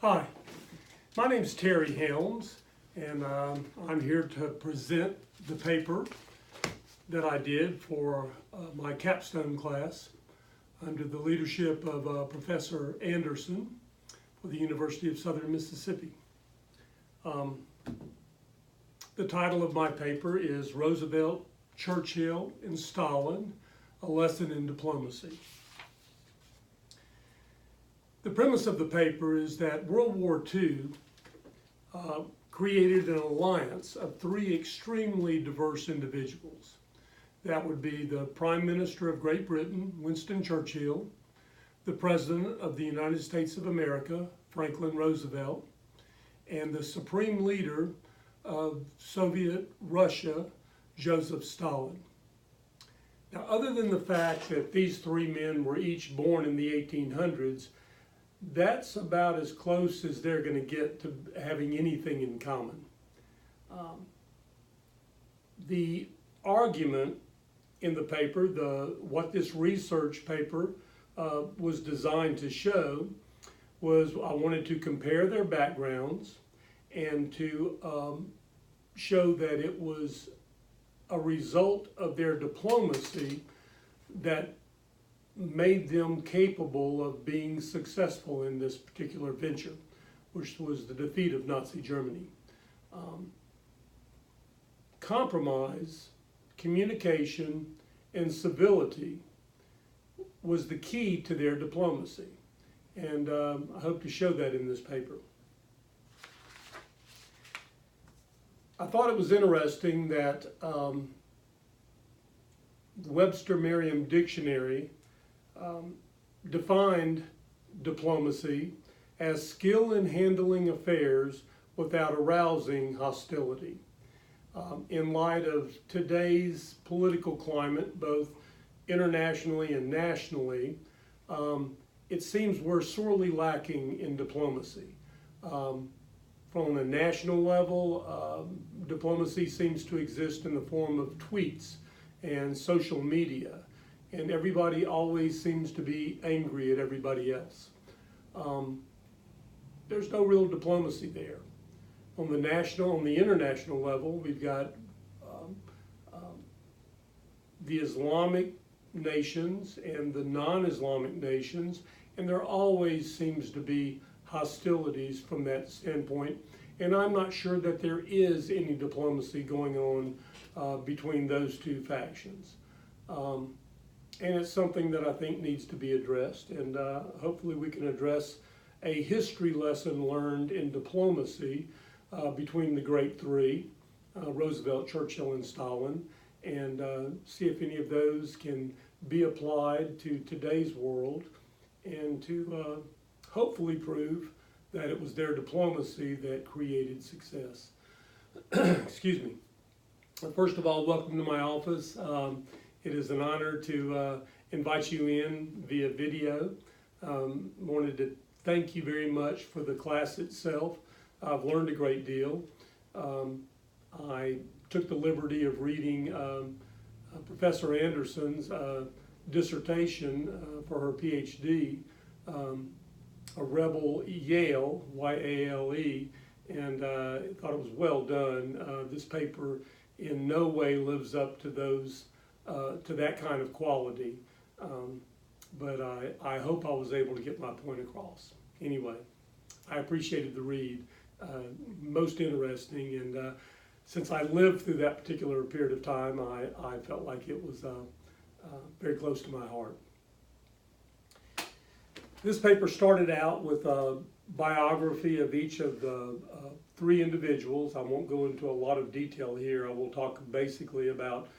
Hi, my name's Terry Helms, and I'm here to present the paper that I did for my Capstone class under the leadership of Professor Anderson for the University of Southern Mississippi. The title of my paper is Roosevelt, Churchill, and Stalin, A Lesson in Diplomacy. The premise of the paper is that World War II created an alliance of three extremely diverse individuals. That would be the Prime Minister of Great Britain, Winston Churchill, the President of the United States of America, Franklin Roosevelt, and the Supreme Leader of Soviet Russia, Joseph Stalin. Now, other than the fact that these three men were each born in the 1800s, that's about as close as they're going to get to having anything in common. The argument in the paper, what this research paper was designed to show, was I wanted to compare their backgrounds and to show that it was a result of their diplomacy that made them capable of being successful in this particular venture, which was the defeat of Nazi Germany. Compromise, communication, and civility was the key to their diplomacy. And I hope to show that in this paper. I thought it was interesting that the Webster Merriam Dictionary defined diplomacy as skill in handling affairs without arousing hostility. In light of today's political climate, both internationally and nationally, it seems we're sorely lacking in diplomacy. From a national level, diplomacy seems to exist in the form of tweets and social media, and everybody always seems to be angry at everybody else. There's no real diplomacy there. On the international level, we've got the Islamic nations and the non-Islamic nations, and there always seems to be hostilities from that standpoint, and I'm not sure that there is any diplomacy going on between those two factions. And it's something that I think needs to be addressed, and hopefully we can address a history lesson learned in diplomacy between the great three, Roosevelt, Churchill, and Stalin, and see if any of those can be applied to today's world, and to hopefully prove that it was their diplomacy that created success. Excuse me. First of all, welcome to my office. It is an honor to invite you in via video. Wanted to thank you very much for the class itself. I've learned a great deal. I took the liberty of reading Professor Anderson's dissertation for her PhD, A Rebel Yale, Y-A-L-E, and I thought it was well done. This paper in no way lives up to that kind of quality, but I hope I was able to get my point across. Anyway, I appreciated the read, most interesting, and since I lived through that particular period of time, I felt like it was very close to my heart. This paper started out with a biography of each of the three individuals. I won't go into a lot of detail here. I will talk basically about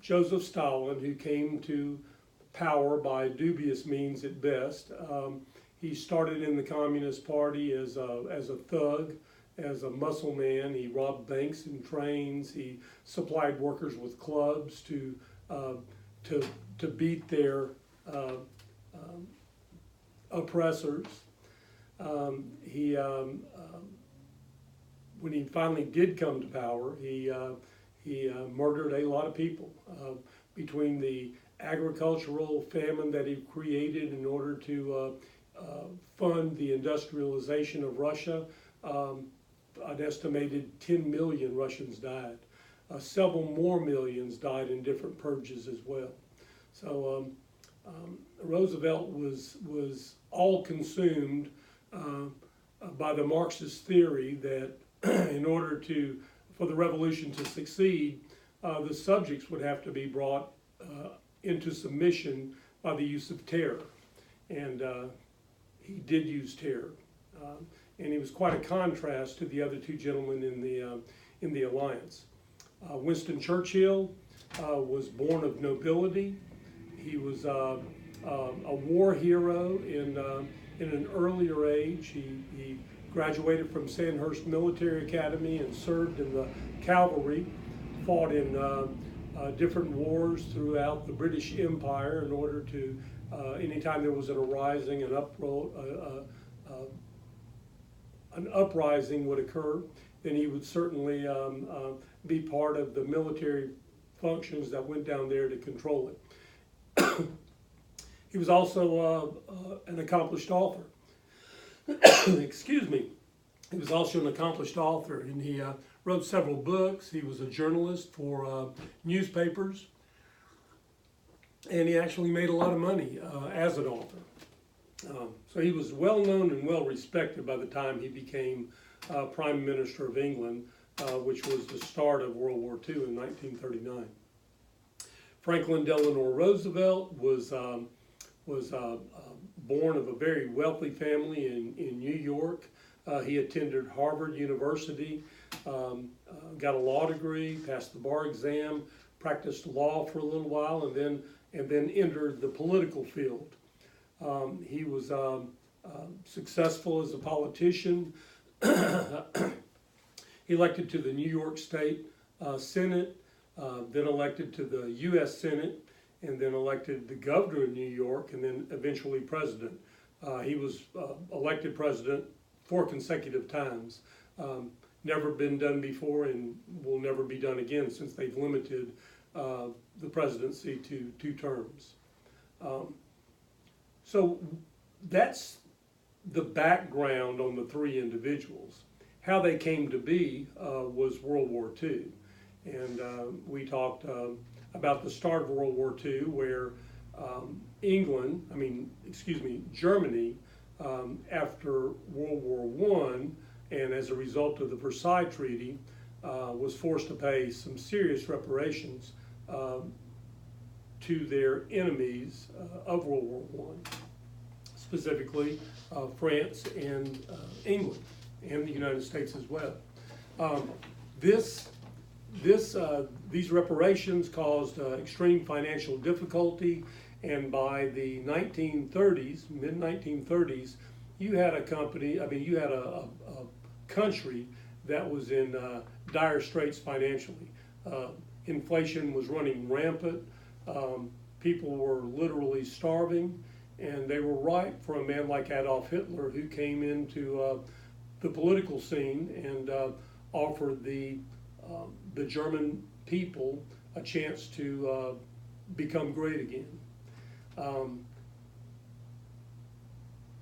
Joseph Stalin, who came to power by dubious means at best. He started in the Communist Party as a thug, as a muscle man. He robbed banks and trains. He supplied workers with clubs to beat their oppressors. When he finally did come to power, he murdered a lot of people between the agricultural famine that he created in order to fund the industrialization of Russia. An estimated 10 million Russians died. Several more millions died in different purges as well. So Roosevelt was all consumed by the Marxist theory that in order for the revolution to succeed, the subjects would have to be brought into submission by the use of terror. And he did use terror. And he was quite a contrast to the other two gentlemen in the alliance. Winston Churchill was born of nobility. He was a war hero in an earlier age. He graduated from Sandhurst Military Academy and served in the cavalry, fought in different wars throughout the British Empire in order to, anytime there was an uprising, an uprising would occur, then he would certainly be part of the military functions that went down there to control it. He was also an accomplished author. Excuse me. He was also an accomplished author, and he wrote several books. He was a journalist for newspapers, and he actually made a lot of money as an author. So he was well known and well respected by the time he became Prime Minister of England, which was the start of World War II in 1939. Franklin Delano Roosevelt was born of a very wealthy family in New York. He attended Harvard University, got a law degree, passed the bar exam, practiced law for a little while, and then entered the political field. He was successful as a politician. Elected to the New York State Senate, then elected to the U.S. Senate, and then elected the governor of New York, and then eventually president. He was elected president 4 consecutive times. Never been done before and will never be done again since they've limited the presidency to 2 terms. So that's the background on the 3 individuals. How they came to be was World War II. And we talked about the start of World War II, where Germany, after World War I, and as a result of the Versailles Treaty, was forced to pay some serious reparations to their enemies of World War I, specifically France and England, and the United States as well. These reparations caused extreme financial difficulty, and by the 1930s, mid-1930s, you had a country that was in dire straits financially. Inflation was running rampant. People were literally starving, and they were ripe for a man like Adolf Hitler, who came into the political scene and offered the German people a chance to become great again.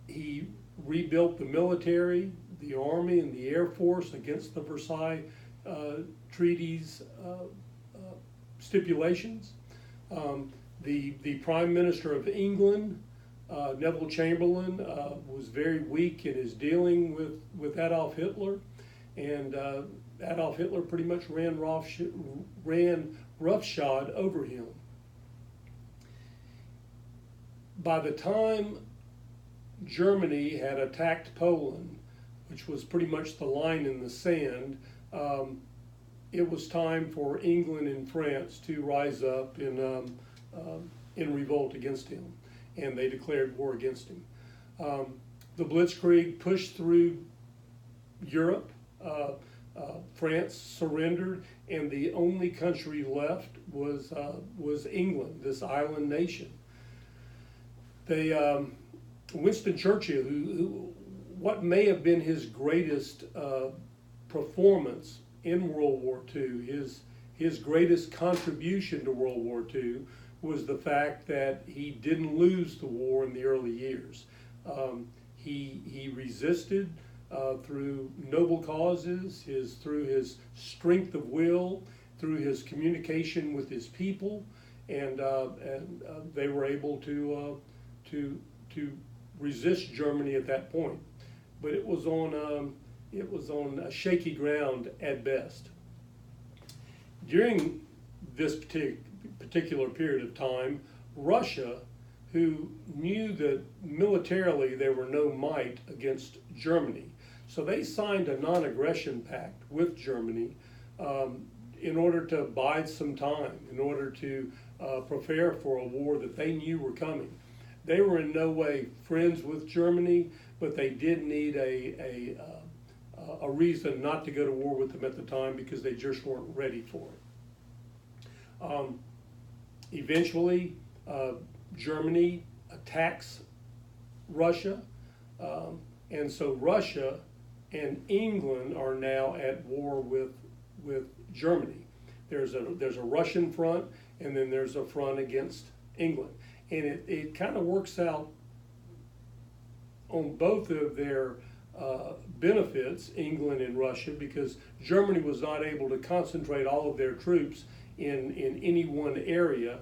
He rebuilt the military, the army, and the air force against the Versailles Treaty's stipulations. The Prime Minister of England, Neville Chamberlain, was very weak in his dealing with Adolf Hitler, and Adolf Hitler pretty much ran roughshod over him. By the time Germany had attacked Poland, which was pretty much the line in the sand, it was time for England and France to rise up in revolt against him, and they declared war against him. The Blitzkrieg pushed through Europe. France surrendered, and the only country left was England, this island nation. Winston Churchill, who what may have been his greatest performance in World War II, his greatest contribution to World War II was the fact that he didn't lose the war in the early years. He resisted through noble causes, through his strength of will, through his communication with his people, and they were able to resist Germany at that point. But it was on a shaky ground at best. During this particular period of time, Russia, who knew that militarily they were no might against Germany, so they signed a non-aggression pact with Germany in order to bide some time, in order to prepare for a war that they knew were coming. They were in no way friends with Germany, but they did need a reason not to go to war with them at the time because they just weren't ready for it. Eventually, Germany attacks Russia, and so Russia and England are now at war with Germany. There's a Russian front, and then there's a front against England, and it kind of works out on both of their benefits, England and Russia, because Germany was not able to concentrate all of their troops in any one area,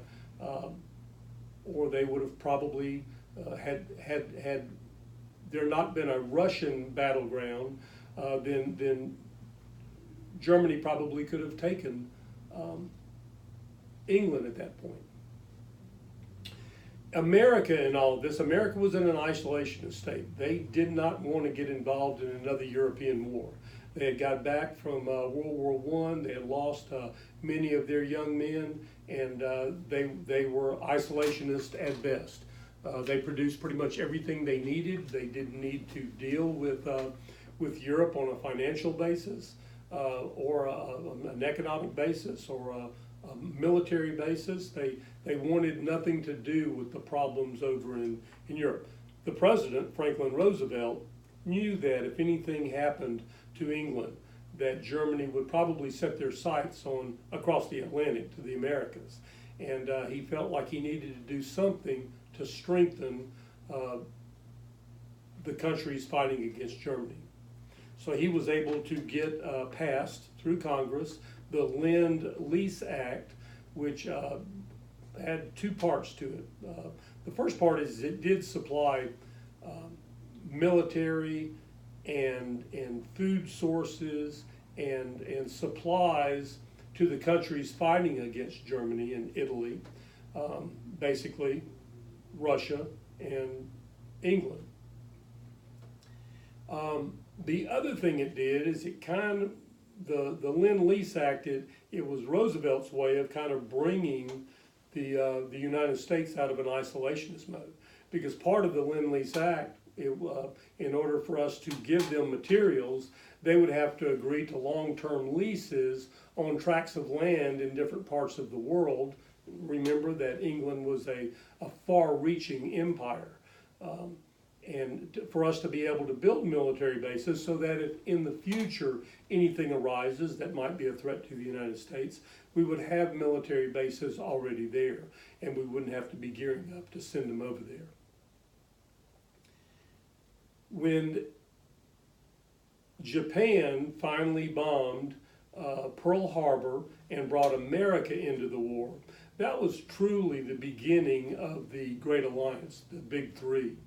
or they would have probably had there not been a Russian battleground, then Germany probably could have taken England at that point. America in all of this, America was in an isolationist state. They did not want to get involved in another European war. They had got back from World War I. They had lost many of their young men, and they were isolationist at best. They produced pretty much everything they needed. They didn't need to deal with Europe on a financial basis, or an economic basis, or a military basis. They wanted nothing to do with the problems over in Europe. The president, Franklin Roosevelt, knew that if anything happened to England, that Germany would probably set their sights on across the Atlantic to the Americas. And he felt like he needed to do something to strengthen the countries fighting against Germany. So he was able to get passed through Congress the Lend-Lease Act, which had two parts to it. The first part is it did supply military and food sources and supplies to the countries fighting against Germany and Italy, basically Russia and England. The other thing it did is it kind of, the Lend-Lease Act, it was Roosevelt's way of kind of bringing the United States out of an isolationist mode, because part of the Lend-Lease Act, in order for us to give them materials, they would have to agree to long-term leases on tracts of land in different parts of the world. Remember that England was a far-reaching empire. And for us to be able to build military bases so that if in the future anything arises that might be a threat to the United States, we would have military bases already there, and we wouldn't have to be gearing up to send them over there. When Japan finally bombed Pearl Harbor and brought America into the war, that was truly the beginning of the Great Alliance, the Big Three.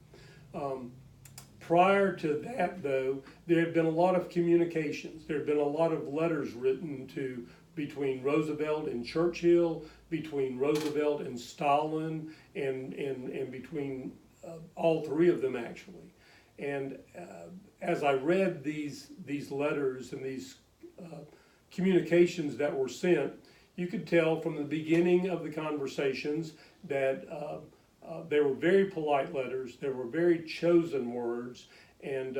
Prior to that, though, there had been a lot of communications. There had been a lot of letters written between Roosevelt and Churchill, between Roosevelt and Stalin, and between all three of them, actually. And as I read these letters and these communications that were sent, you could tell from the beginning of the conversations that they were very polite letters. They were very chosen words, and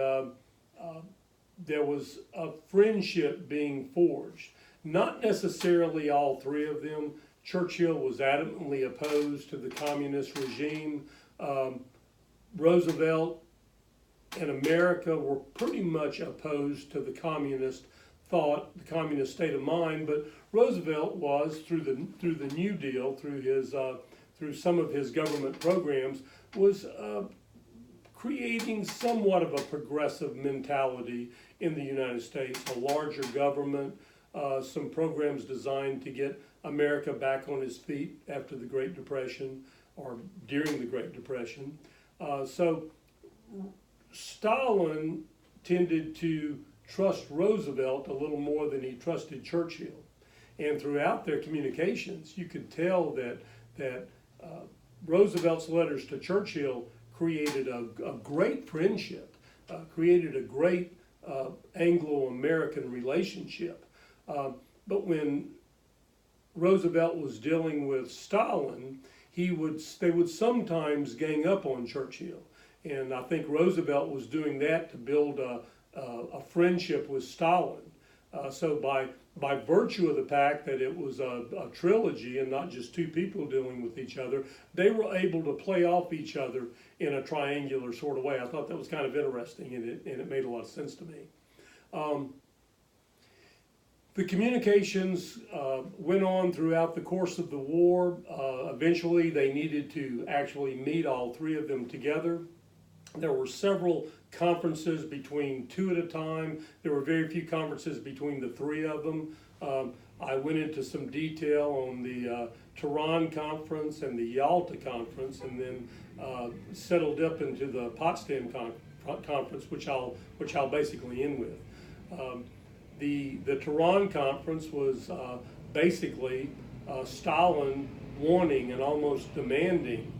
there was a friendship being forged. Not necessarily all three of them. Churchill was adamantly opposed to the communist regime. Roosevelt and America were pretty much opposed to the communist thought, the communist state of mind. But Roosevelt was, through the New Deal, through some of his government programs, was creating somewhat of a progressive mentality in the United States, a larger government, some programs designed to get America back on its feet after the Great Depression or during the Great Depression. So Stalin tended to trust Roosevelt a little more than he trusted Churchill. And throughout their communications, you could tell that Roosevelt's letters to Churchill created a great friendship, created a great Anglo-American relationship. But when Roosevelt was dealing with Stalin, they would sometimes gang up on Churchill. And I think Roosevelt was doing that to build a friendship with Stalin. So by virtue of the fact that it was a trilogy and not just two people dealing with each other, they were able to play off each other in a triangular sort of way. I thought that was kind of interesting, and it made a lot of sense to me. The communications went on throughout the course of the war. Eventually, they needed to actually meet all three of them together. There were several conferences between two at a time. There were very few conferences between the three of them. I went into some detail on the Tehran conference and the Yalta conference, and then settled up into the Potsdam conference, which I'll basically end with. The Tehran conference was basically Stalin wanting and almost demanding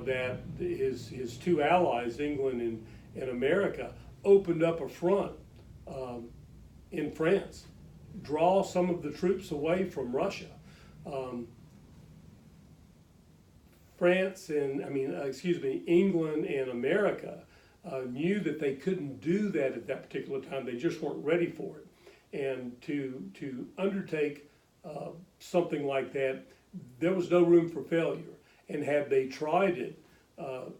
that his two allies, England and America, opened up a front in France, draw some of the troops away from Russia. England and America knew that they couldn't do that at that particular time. They just weren't ready for it. And to undertake something like that, there was no room for failure. And had they tried it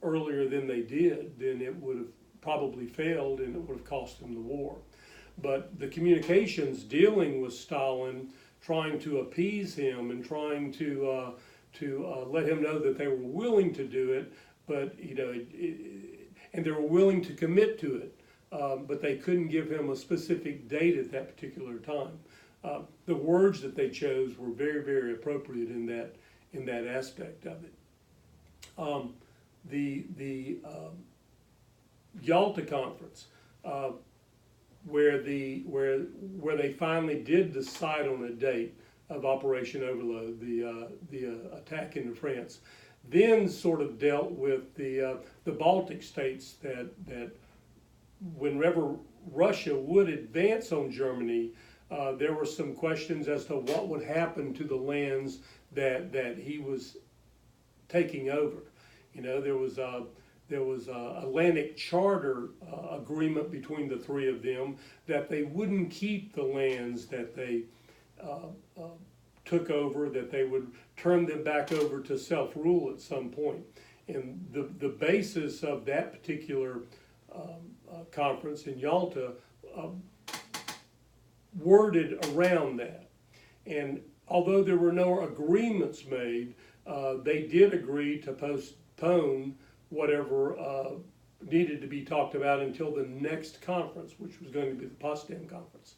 earlier than they did, then it would have probably failed and it would have cost them the war. But the communications dealing with Stalin, trying to appease him and trying to let him know that they were willing to do it, but and they were willing to commit to it, but they couldn't give him a specific date at that particular time. The words that they chose were very, very appropriate in that aspect of it. The Yalta conference, where they finally did decide on a date of Operation Overlord, the attack into France, then sort of dealt with the Baltic states that whenever Russia would advance on Germany, there were some questions as to what would happen to the lands that he was taking over. There was a Atlantic Charter agreement between the three of them that they wouldn't keep the lands that they took over, that they would turn them back over to self-rule at some point. And the basis of that particular conference in Yalta worded around that. And although there were no agreements made, they did agree to postpone whatever needed to be talked about until the next conference, which was going to be the Potsdam conference.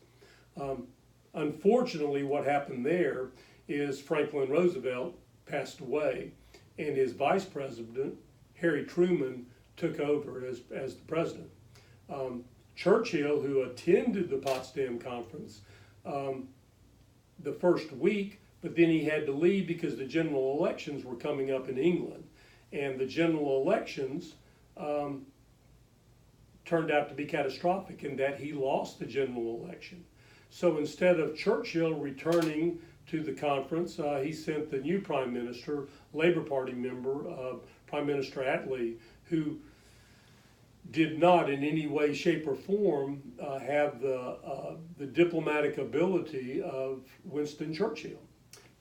Unfortunately, what happened there is Franklin Roosevelt passed away, and his vice president, Harry Truman, took over as the president. Churchill, who attended the Potsdam conference the first week, but then he had to leave because the general elections were coming up in England. And the general elections turned out to be catastrophic in that he lost the general election. So instead of Churchill returning to the conference, he sent the new prime minister, Labor Party member, Prime Minister Attlee, who did not in any way, shape, or form have the diplomatic ability of Winston Churchill.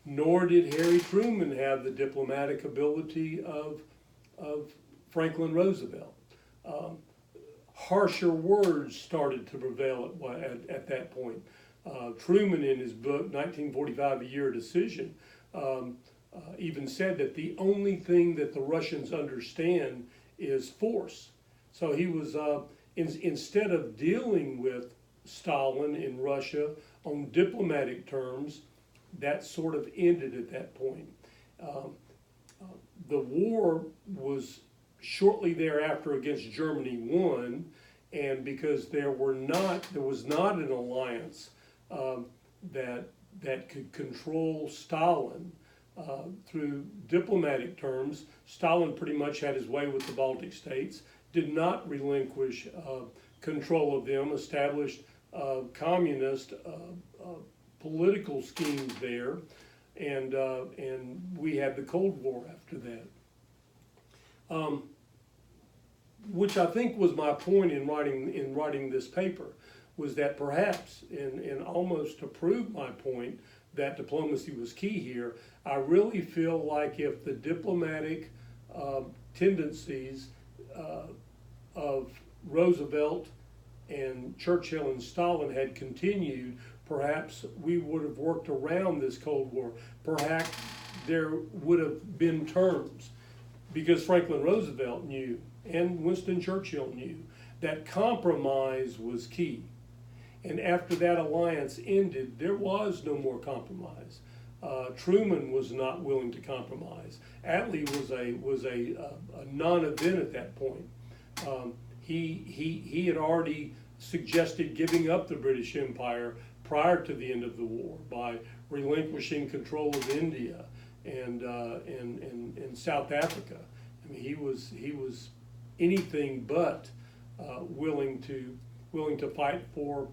Nor did Harry Truman have the diplomatic ability of Franklin Roosevelt. Harsher words started to prevail at that point. Truman, in his book, 1945, A Year of Decision, even said that the only thing that the Russians understand is force. So he was, instead of dealing with Stalin in Russia on diplomatic terms, that sort of ended at that point. The war was shortly thereafter against Germany won, and because there was not an alliance that could control Stalin through diplomatic terms. Stalin pretty much had his way with the Baltic states, did not relinquish control of them, established communist political schemes there, and we had the Cold War after that. Which I think was my point in writing this paper, was that perhaps, and almost to prove my point that diplomacy was key here, I really feel like if the diplomatic tendencies of Roosevelt and Churchill and Stalin had continued, perhaps we would have worked around this Cold War. Perhaps there would have been terms, because Franklin Roosevelt knew and Winston Churchill knew that compromise was key. And after that alliance ended, there was no more compromise. Truman was not willing to compromise. Attlee was a non-event at that point. He had already suggested giving up the British Empire prior to the end of the war by relinquishing control of India and South Africa. I mean, he was anything but willing to fight for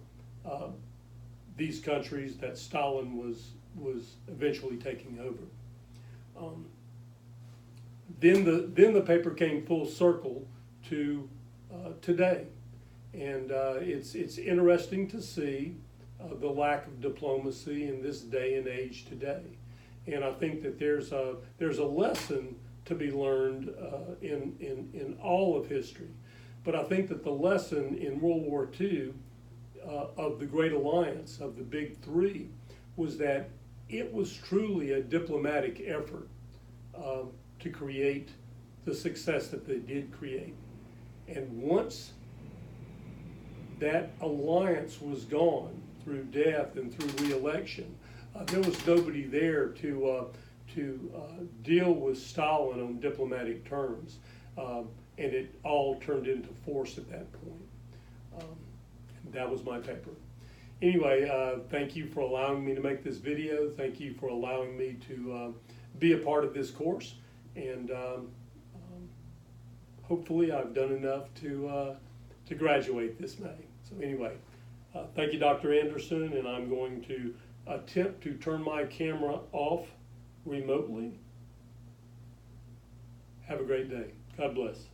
these countries that Stalin was eventually taking over. Then the paper came full circle to today, and it's interesting to see the lack of diplomacy in this day and age today. And I think that there's a lesson to be learned in all of history. But I think that the lesson in World War II of the Great Alliance, of the Big Three, was that it was truly a diplomatic effort to create the success that they did create. And once that alliance was gone through death and through re-election, there was nobody there to deal with Stalin on diplomatic terms, and it all turned into force at that point. That was my paper. Anyway, thank you for allowing me to make this video. Thank you for allowing me to be a part of this course, and hopefully I've done enough to graduate this May. So anyway, thank you, Dr. Anderson, and I'm going to attempt to turn my camera off remotely. Have a great day. God bless.